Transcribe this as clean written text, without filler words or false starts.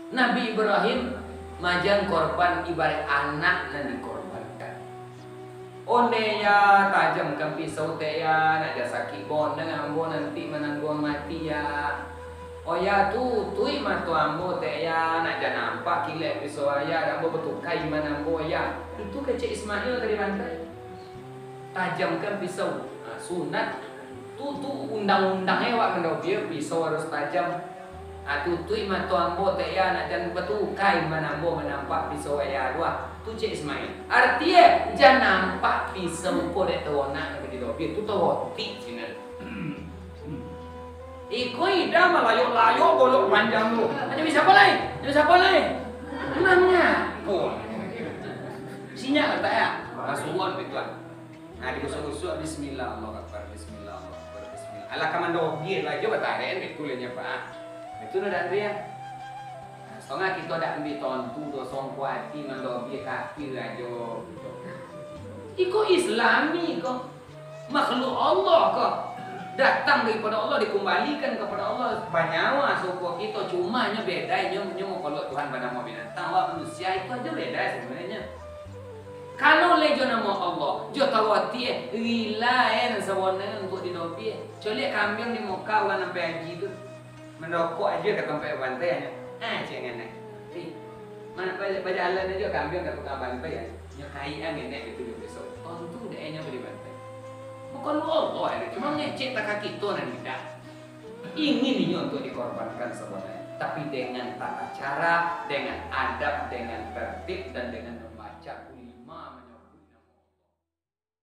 Nabi Ibrahim majan korban ibarat anak dan dikorbankan. Onde ya tajamkan pisau teh ya, nak sakit bon dengan ambo nanti menanggung mati ya. Oh ya tui matu ambo teh ya, nak nampak kilek pisau ya, ambo betukai mana ambo ya. Itu kecil Ismail tadi bantai. Tajamkan pisau, nah, sunat. Tu undang-undangnya wak mendobier pisau harus tajam. Tutui matu ambo teh ya, nak betukai mana ambo menampak pisau ya dua. Tu cik Ismail. Artinya jangan nampak pisau po dek tawana ke di dobier tu tawoti cina. Iko ida malayo-layo bolok panjang lu. Ada bisa apa lain? Ada bisa apa lain? Nanya. Oh. Sinya kata ya. Rasuan betuan. Nah digusuk-gusuk bismillah Allah akbar bismillah Allah akbar bismillah. Ala kamando biar lagi bataren betulnya Pak. Itu udah dia. Soalnya kita ada ambil tontu dosong kuati mando biar kafir aja. Iko Islami kok. Makhluk Allah kok. Datang daripada Allah dikembalikan kepada Allah banyawa suku kita cuma nya bedanya mau kalau Tuhan pada mau binatang wah manusia itu aja beda sebenarnya. Kalau lejo nama Allah jo tawati rilaen sawana untuk didobi coli kambing di muka ulah sampai haji itu mendokok aja ke tempat bantai jangan naik mana baca Allah aja kambing ke tukang bantai ya nyakaian nenek itu besok tentu daerahnya beri bantai. Bukan Allah, cuma ngecek tak kita nanti tidak. Ingin ini untuk dikorbankan sebenarnya, tapi dengan tata cara, dengan adab, dengan tertib dan dengan